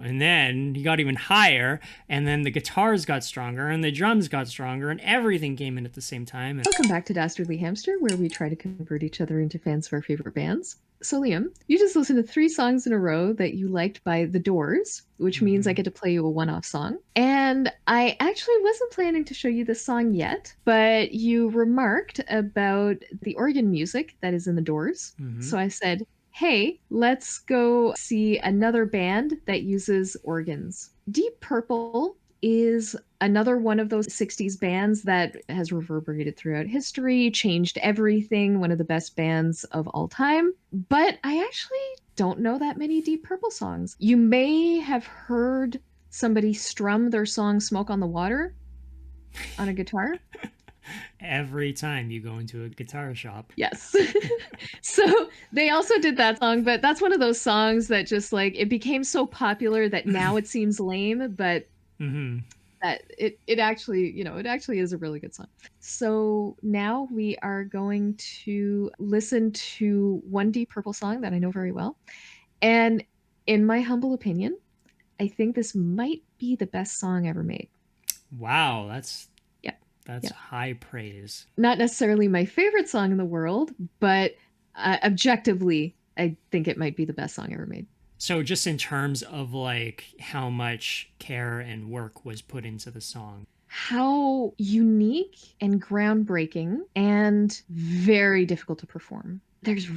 And then he got even higher, and then the guitars got stronger, and the drums got stronger, and everything came in at the same time. Welcome back to Dastardly Hamster, where we try to convert each other into fans of our favorite bands. So, Liam, you just listened to 3 songs in a row that you liked by The Doors, which means I get to play you a one-off song. And I actually wasn't planning to show you this song yet, but you remarked about the organ music that is in The Doors. So I said, hey, let's go see another band that uses organs. Deep Purple is another one of those 60s bands that has reverberated throughout history, changed everything, one of the best bands of all time. But I actually don't know that many Deep Purple songs. You may have heard somebody strum their song Smoke on the Water on a guitar. Every time you go into a guitar shop. Yes. So they also did that song, but that's one of those songs that just like it became so popular that now it seems lame, but that it actually, you know, it actually is a really good song. So now we are going to listen to one Deep Purple song that I know very well. And in my humble opinion, I think this might be the best song ever made. Wow, that's high praise. Not necessarily my favorite song in the world, but objectively, I think it might be the best song ever made. So just in terms of like how much care and work was put into the song. How unique and groundbreaking and very difficult to perform. There's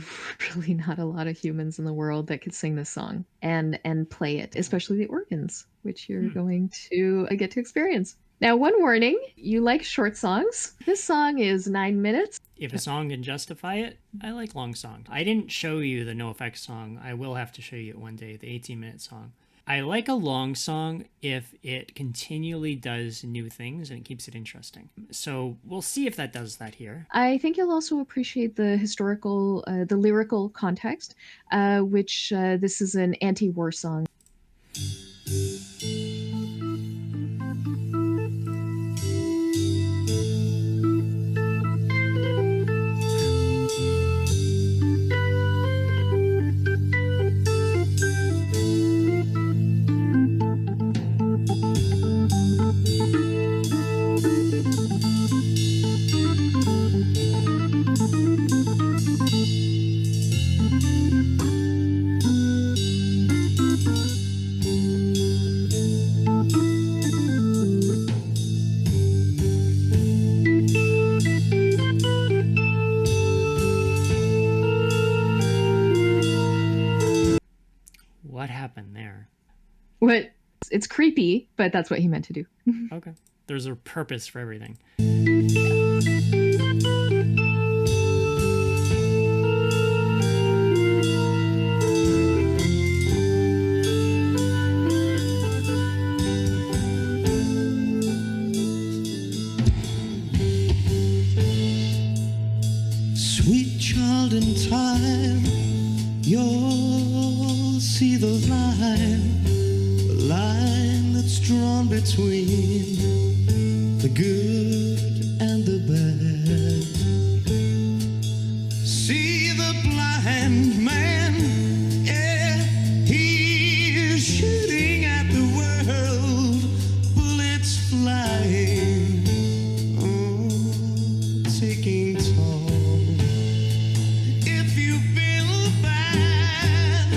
really not a lot of humans in the world that could sing this song and play it, especially the organs, which you're going to get to experience. Now, one warning, you like short songs. This song is 9 minutes. If a song can justify it, I like long songs. I didn't show you the NoFX song. I will have to show you it one day, the 18-minute song. I like a long song if it continually does new things and it keeps it interesting. So we'll see if that does that here. I think you'll also appreciate the historical, the lyrical context, which this is an anti-war song. What happened there? What? It's creepy, but that's what he meant to do. Okay. There's a purpose for everything. Sweet child in time, you'll see the line that's drawn between the good and the bad. See the blind man, yeah, he's shooting at the world, bullets flying, oh, taking toll. If you've been bad,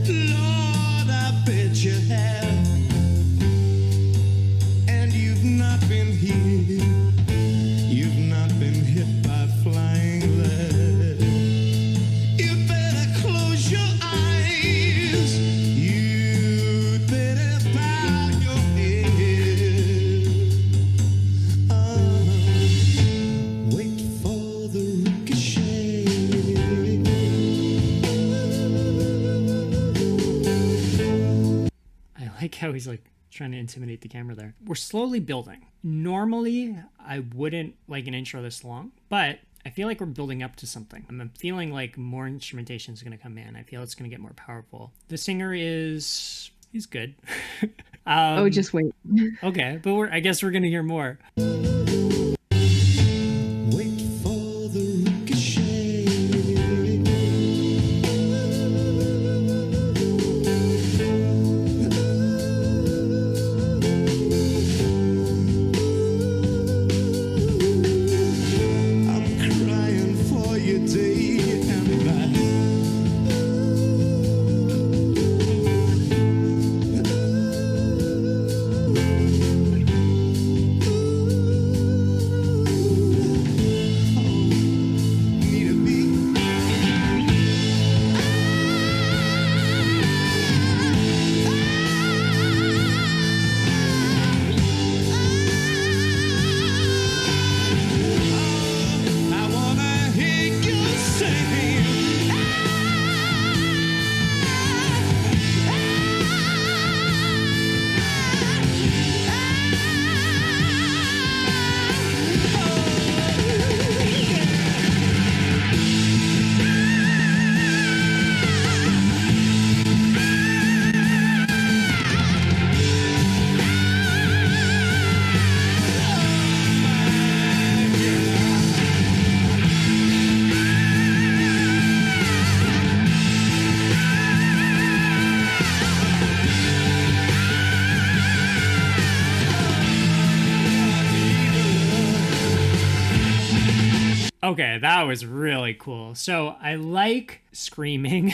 Lord, I bet you have. And you've not been here, you've not been hit by flying lead. You better close your eyes, you'd better bow your head. Wait for the ricochet. I like how he's like trying to intimidate the camera there. We're slowly building. Normally, I wouldn't like an intro this long, but I feel like we're building up to something. I'm feeling like more instrumentation is going to come in. I feel it's going to get more powerful. The singer he's good. Oh, just wait. Okay, but I guess we're going to hear more. Wait for the ricochet. Okay, that was really cool. So I like screaming.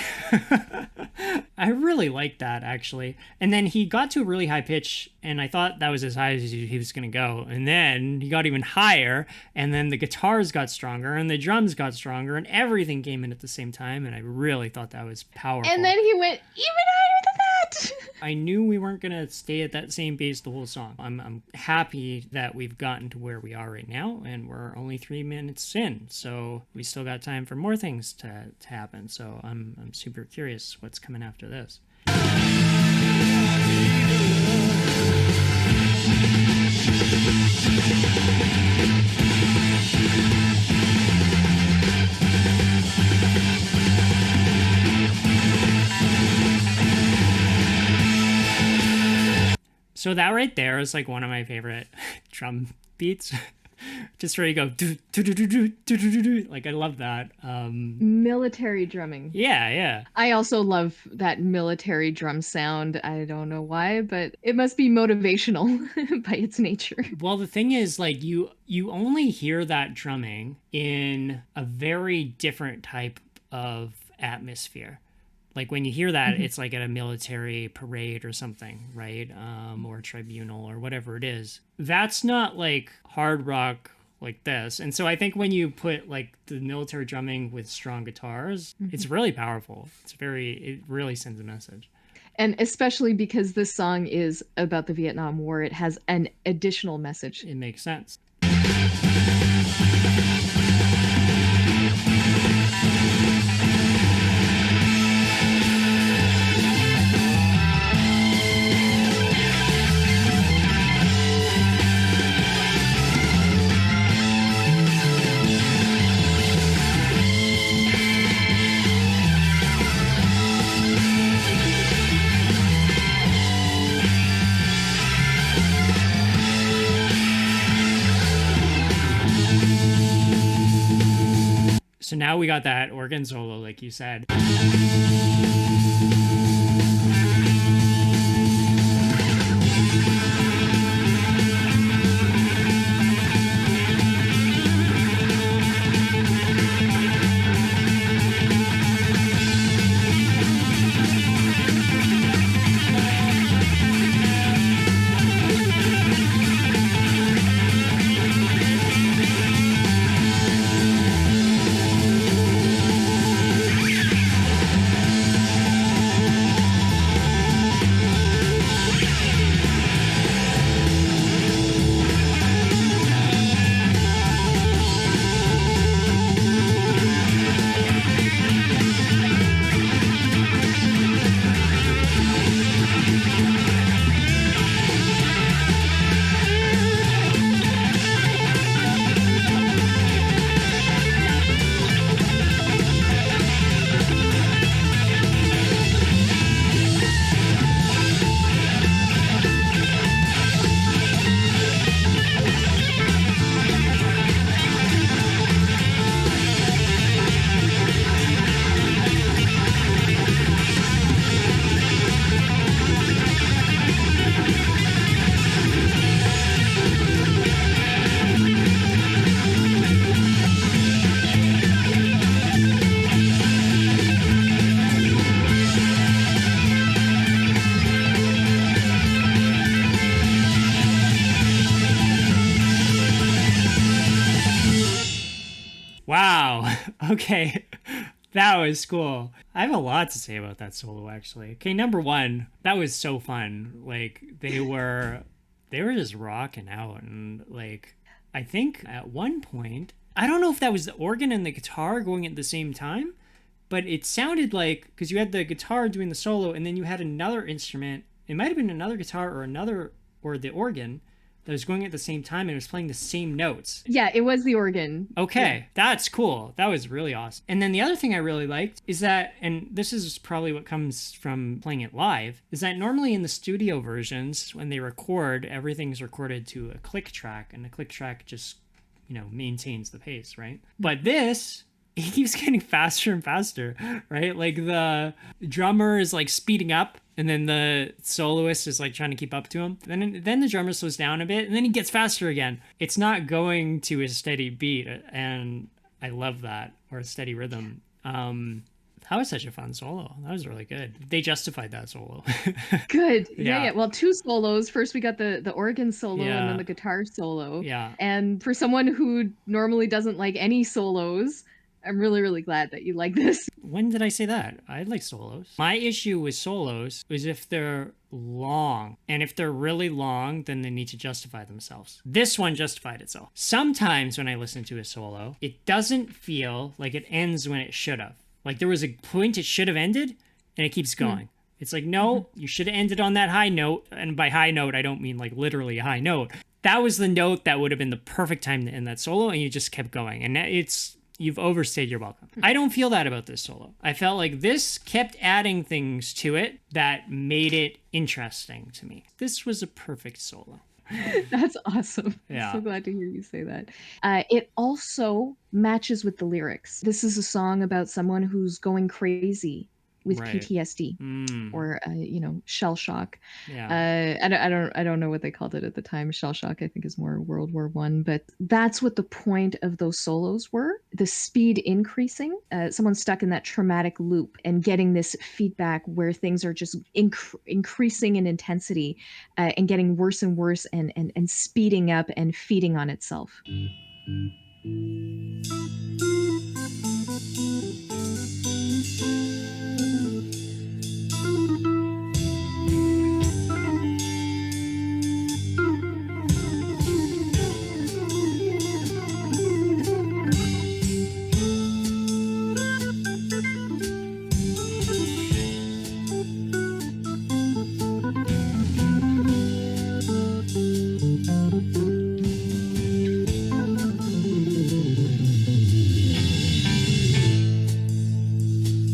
I really like that, actually. And then he got to a really high pitch, and I thought that was as high as he was going to go. And then he got even higher, and then the guitars got stronger, and the drums got stronger, and everything came in at the same time. And I really thought that was powerful. And then he went even higher than that. I knew we weren't going to stay at that same pace the whole song. I'm happy that we've gotten to where we are right now, and we're only 3 minutes in, so we still got time for more things to happen. So I'm super curious what's coming after this. So that right there is like one of my favorite drum beats. Just where you go, do, do, do, do, do, do, do, do. Like, I love that. Military drumming. Yeah. I also love that military drum sound. I don't know why, but it must be motivational by its nature. Well, the thing is, like, you only hear that drumming in a very different type of atmosphere. Like when you hear that, it's like at a military parade or something, right? Or a tribunal or whatever it is. That's not like hard rock like this. And so I think when you put like the military drumming with strong guitars, it's really powerful. It really sends a message. And especially because this song is about the Vietnam War, it has an additional message. It makes sense. So now we got that organ solo, like you said. Wow. Okay. That was cool. I have a lot to say about that solo, actually. Okay, number one, that was so fun. Like, they were just rocking out. And, like, I think at one point, I don't know if that was the organ and the guitar going at the same time, but it sounded like, because you had the guitar doing the solo, and then you had another instrument. It might have been another guitar or the organ that was going at the same time, and it was playing the same notes. Yeah, it was the organ. Okay, Yeah. That's cool. That was really awesome. And then the other thing I really liked is that, and this is probably what comes from playing it live, is that normally in the studio versions, when they record, everything's recorded to a click track, and the click track just, maintains the pace, right? But this, he keeps getting faster and faster, right? Like the drummer is like speeding up, and then the soloist is like trying to keep up to him. Then the drummer slows down a bit, and then he gets faster again. It's not going to a steady beat, and I love that, or a steady rhythm. That was such a fun solo. That was really good. They justified that solo. Good. Yeah. Yeah. Well, two solos. First, we got the organ solo and Yeah. then the guitar solo. Yeah. And for someone who normally doesn't like any solos, I'm really, really glad that you like this. When did I say that? I like solos. My issue with solos is if they're long. And if they're really long, then they need to justify themselves. This one justified itself. Sometimes when I listen to a solo, it doesn't feel like it ends when it should have. Like there was a point it should have ended and it keeps going. It's like, no, you should have ended on that high note. And by high note, I don't mean like literally a high note. That was the note that would have been the perfect time to end that solo, and you just kept going. And you've overstayed your welcome. I don't feel that about this solo. I felt like this kept adding things to it that made it interesting to me. This was a perfect solo. That's awesome. Yeah. I'm so glad to hear you say that. It also matches with the lyrics. This is a song about someone who's going crazy with Right. PTSD or shell shock. Yeah. I don't know what they called it at the time. Shell shock, I think, is more World War One. But that's what the point of those solos were: the speed increasing, someone stuck in that traumatic loop, and getting this feedback where things are just increasing in intensity and getting worse and worse, and speeding up and feeding on itself.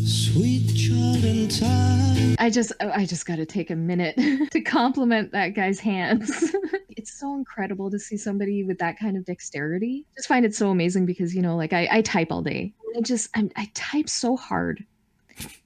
Sweet child in time. I just got to take a minute to compliment that guy's hands. It's so incredible to see somebody with that kind of dexterity. I just find it so amazing because, like I type all day. I type so hard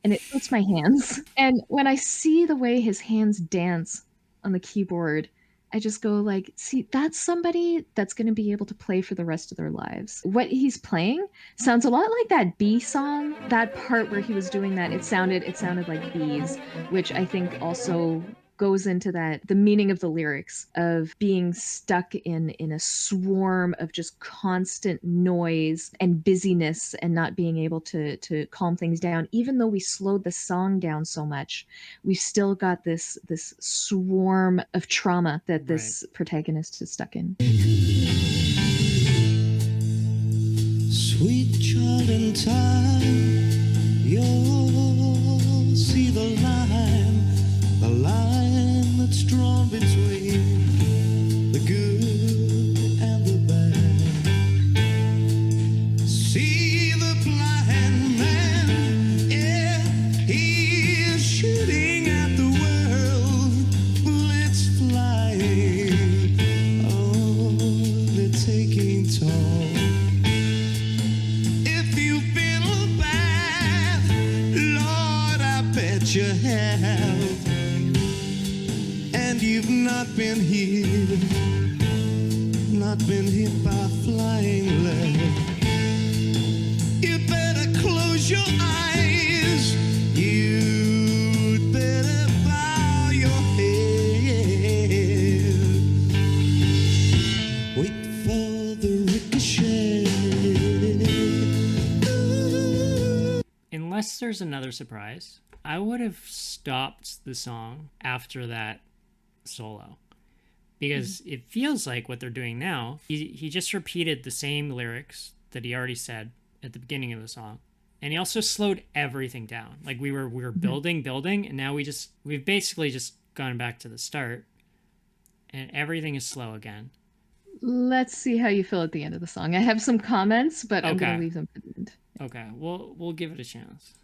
and it hurts my hands. And when I see the way his hands dance on the keyboard, I just go like, see, that's somebody that's going to be able to play for the rest of their lives. What he's playing sounds a lot like that bee song. That part where he was doing that, it sounded like bees, which I think also goes into the meaning of the lyrics of being stuck in a swarm of just constant noise and busyness and not being able to calm things down. Even though we slowed the song down so much, we've still got this swarm of trauma that this protagonist is stuck in. Sweet child in time, you'll see the line that's drawn between the good and the bad. See the blind man, yeah, he is shooting at the world, bullets flying, oh, they're taking toll. If you've been bad, Lord, I bet you have. And you've not been hit by flying lead. You better close your eyes. You'd better bow your head. Wait for the ricochet. Unless there's another surprise, I would have stopped the song after that solo, because it feels like what they're doing now, he just repeated the same lyrics that he already said at the beginning of the song, and he also slowed everything down. Like we were building, and now we've basically just gone back to the start, and everything is slow again. Let's see how you feel at the end of the song. I have some comments, but I'm going to leave them for the end. Okay, we'll give it a chance.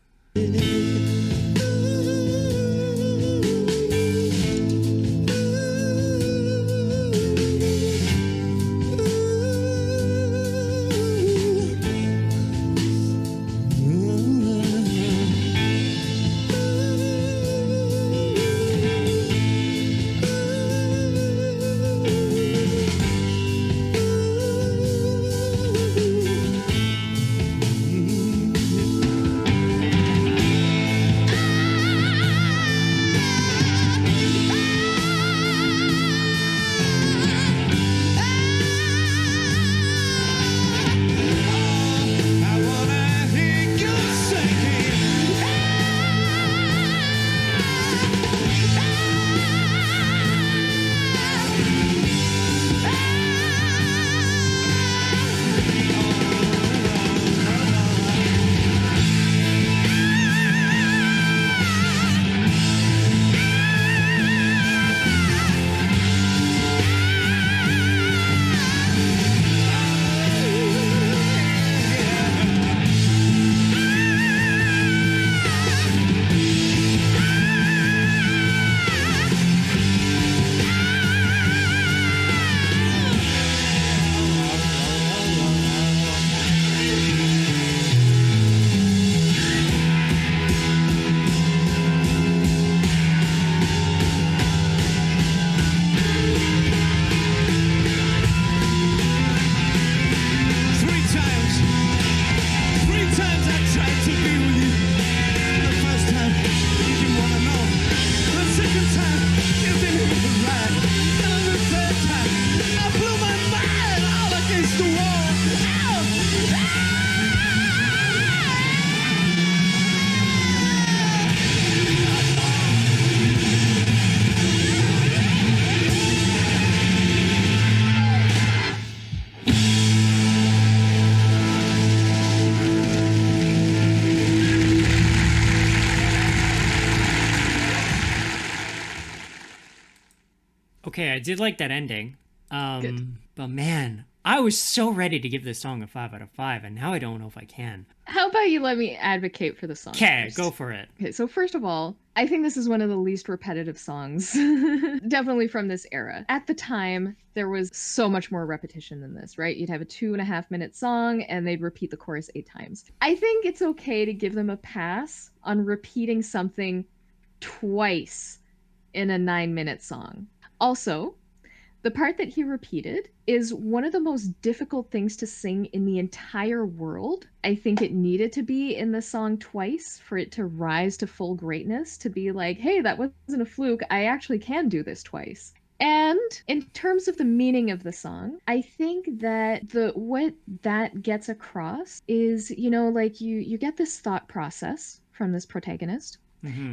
Okay, I did like that ending. Good. But man, I was so ready to give this song a 5 out of 5, and now I don't know if I can. How about you let me advocate for the song Okay, first? go for it. Okay, so first of all, I think this is one of the least repetitive songs, definitely from this era. At the time, there was so much more repetition than this, right? You'd have a 2.5 minute song and they'd repeat the chorus 8 times. I think it's okay to give them a pass on repeating something twice in a 9 minute song. Also, the part that he repeated is one of the most difficult things to sing in the entire world. I think it needed to be in the song twice for it to rise to full greatness, to be like, hey, that wasn't a fluke. I actually can do this twice. And in terms of the meaning of the song, I think that the what that gets across is, like you get this thought process from this protagonist.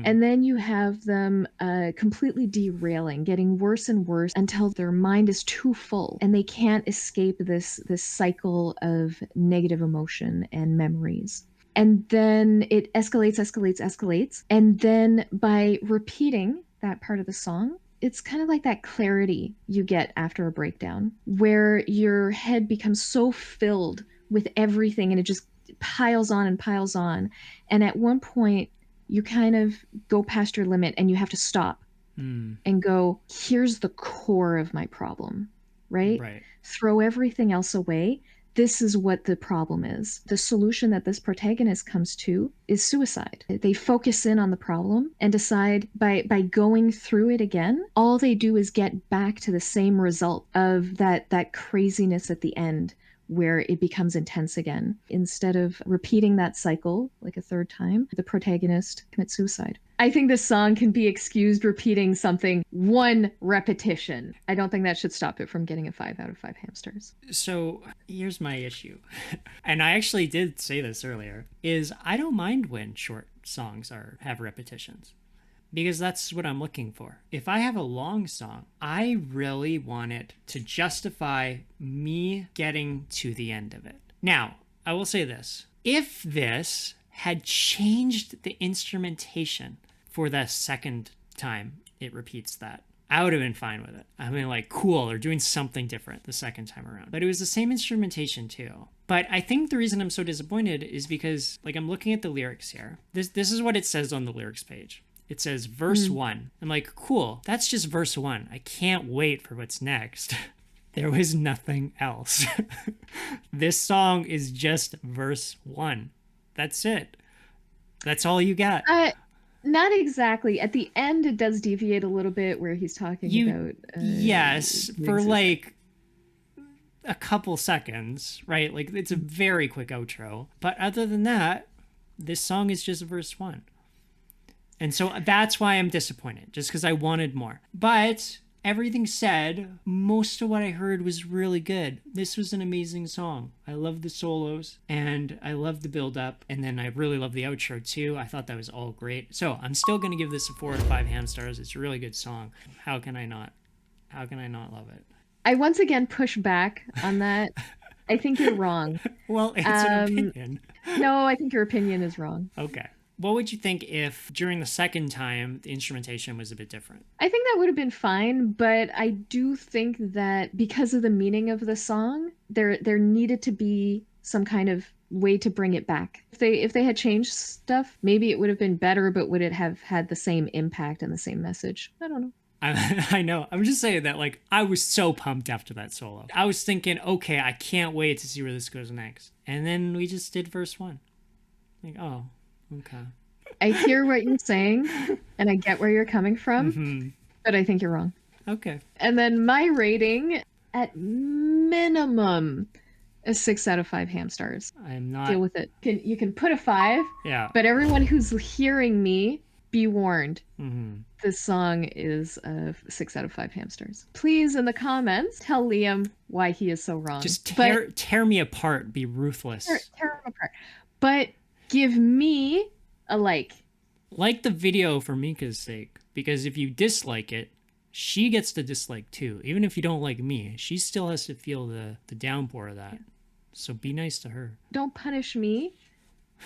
And then you have them completely derailing, getting worse and worse until their mind is too full and they can't escape this cycle of negative emotion and memories. And then it escalates, escalates, escalates. And then by repeating that part of the song, it's kind of like that clarity you get after a breakdown, where your head becomes so filled with everything and it just piles on and piles on. And at one point, you kind of go past your limit and you have to stop and go, here's the core of my problem, right? Right. Throw everything else away. This is what the problem is. The solution that this protagonist comes to is suicide. They focus in on the problem and decide by going through it again, all they do is get back to the same result of that craziness at the end, where it becomes intense again. Instead of repeating that cycle like a third time, the protagonist commits suicide. I think this song can be excused repeating something one repetition. I don't think that should stop it from getting a 5 out of 5 hamsters. So here's my issue. And I actually did say this earlier, is I don't mind when short songs have repetitions, because that's what I'm looking for. If I have a long song, I really want it to justify me getting to the end of it. Now, I will say this. If this had changed the instrumentation for the second time it repeats that, I would have been fine with it. I mean, like, cool, they're doing something different the second time around. But it was the same instrumentation too. But I think the reason I'm so disappointed is because, like, I'm looking at the lyrics here. This is what it says on the lyrics page. It says verse 1. I'm like, cool, that's just verse 1. I can't wait for what's next. There was nothing else. This song is just verse 1. That's it. That's all you got. Not exactly. At the end, it does deviate a little bit where he's talking about... yes, for like a couple seconds, right? Like, it's a very quick outro. But other than that, this song is just verse 1. And so that's why I'm disappointed, just because I wanted more. But everything said, most of what I heard was really good. This was an amazing song. I love the solos and I love the build up. And then I really love the outro too. I thought that was all great. So I'm still going to give this a 4 out of 5 ham stars. It's a really good song. How can I not love it? I once again push back on that. I think you're wrong. Well, it's an opinion. No, I think your opinion is wrong. Okay. What would you think if during the second time the instrumentation was a bit different? I think that would have been fine, but I do think that because of the meaning of the song, there needed to be some kind of way to bring it back. If they had changed stuff, maybe it would have been better, but would it have had the same impact and the same message? I don't know. I know. I'm just saying that, like, I was so pumped after that solo. I was thinking, okay, I can't wait to see where this goes next. And then we just did verse 1. Like, oh, okay. I hear what you're saying, and I get where you're coming from, but I think you're wrong. Okay. And then my rating, at minimum, is 6 out of 5 ham stars. I'm not... Deal with it. You can put a 5, yeah. But everyone who's hearing me, be warned. This song is a 6 out of 5 hamsters. Please, in the comments, tell Liam why he is so wrong. Just tear me apart. Be ruthless. Tear him apart. But give me a like. Like the video for Mika's sake. Because if you dislike it, she gets to dislike too. Even if you don't like me, she still has to feel the downpour of that. So be nice to her. Don't punish me,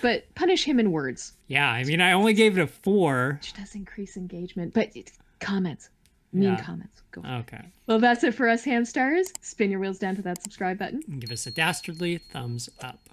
but punish him in words. Yeah, I mean, I only gave it a 4. Which does increase engagement, but comments. Mean Yeah. comments. Go. Okay. Well, that's it for us, ham stars. Spin your wheels down to that subscribe button. And give us a dastardly thumbs up.